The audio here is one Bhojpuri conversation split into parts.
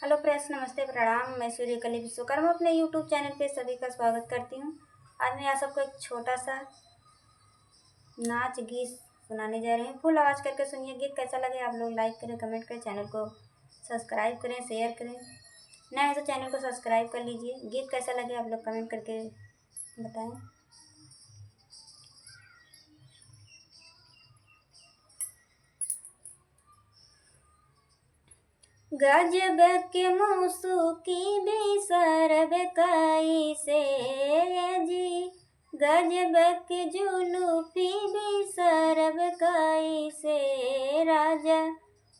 हेलो प्रेस, नमस्ते, प्रणाम। मैं सूर्यकली विश्वकर्मा अपने यूट्यूब चैनल पे सभी का स्वागत करती हूँ। आज मैं आप सबको एक छोटा सा नाच गीत सुनाने जा रही हूँ। फुल आवाज़ करके सुनिए। गीत कैसा लगे आप लोग लाइक करें, कमेंट करें, चैनल को सब्सक्राइब करें, शेयर करें। नए हैं तो चैनल को सब्सक्राइब कर लीजिए। गीत कैसा लगे आप लोग कमेंट करके बताएं। गजब के मौसुकी बिसरब कैसे जी, गजब के जुलूफी बिसरब कैसे राजा,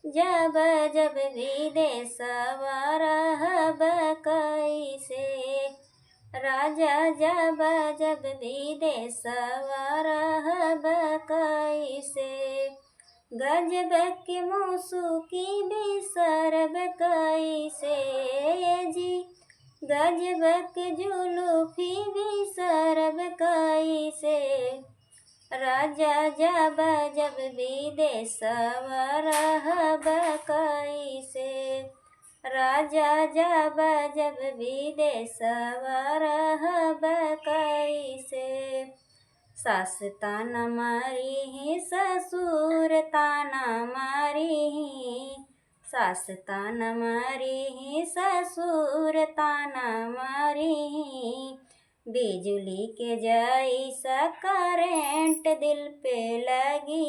जब जब विदेशवा रहब कैसे राजा, जब जब विदेशवा रहब कैसे गजब के मौसुकी बिसरब कैसे जी, गजब के जुलूफी बिसरब कैसे राजा, जब जब विदेशवा रहब कैसे राजा, जब जब विदेशवा रहब कैसे सास ताना मारी ससुर ताना मारी, सास ताना मारी ससुर ताना मारी, बिजली के जैसा करेंट दिल पे लगी,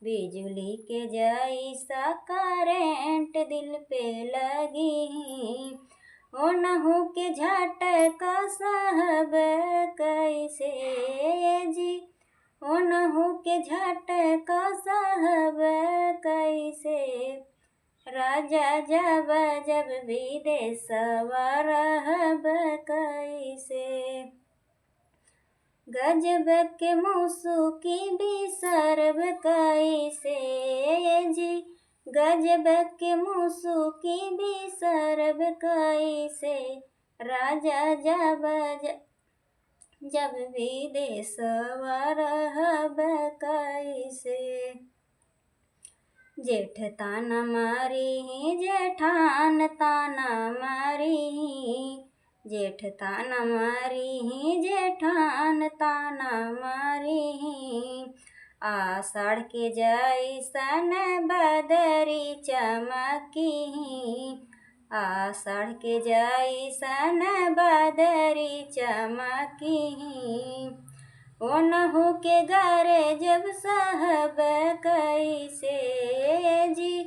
बिजली के जैसा करेंट दिल पे लगी, ओनहु के झटका सहब कैसे जी, ओनहु के झटका सहब कैसे राजा, जब जब विदेशवा रहब कैसे गजब के मौसुकी बिसरब कैसे जी, गजब के मौसुकी बिसरब कैसे राजा, जब जब विदेशवा रहब कैसे जेठ ताना मारी जेठान ताना मारी, जेठ ताना मारी जेठान ताना मारी, आषाढ़ के जैसन बदरी चमकी, आषाढ़ के जैसन बदरी चमकी, ओनहु के घरे जब सहब कैसे जी,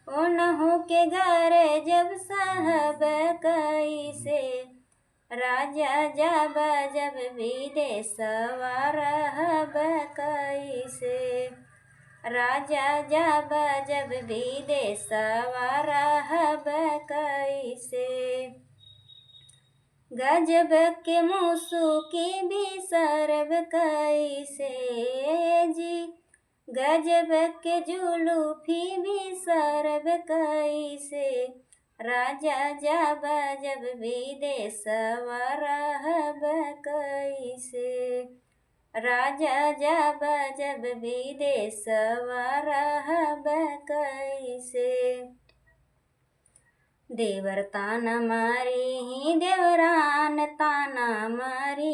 ओनहु के घरे जब सहब कैसे राजा, जब जब विदेशवा रहब कैसे राजा, जब जब विदेशवा रहब कैसे गजब के मौसुकी बिसरब कैसे जी, गजब के जुलूफी बिसरब कैसे राजा, जब जब विदेशवा रहब कैसे राजा, जब जब विदेशवा रहब कैसे देवर ताना मारी देवरान ताना मारी,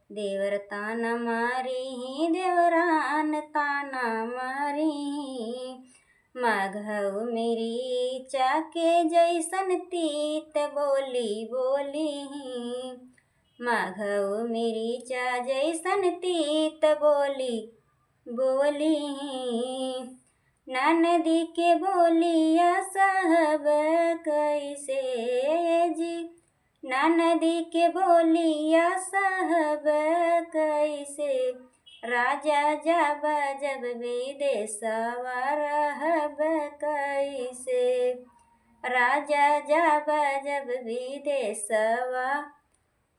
देवर ताना मारी देवरान ताना मारी, माघऊ मेरी चाके जैसन तीत बोली बोली, माघऊ मेरी चा जैसन तीत बोली बोली, ननदी के बोलिया सहब कैसे जी, ननदी के बोलिया सहब कैसे राजा, जब जब विदेशवा रहब कैसे राजा, जब जब विदेशवा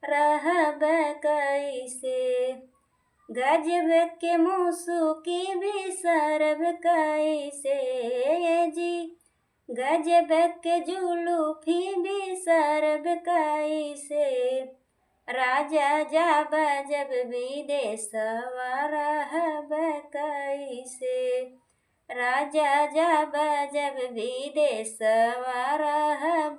रहब कैसे गजब के मौसुकी बिसरब कैसे जी, गजब के जुलूफी बिसरब कैसे राजा, जब जब विदेशवा रहब कैसे राजा जब जब विदेशवा रहब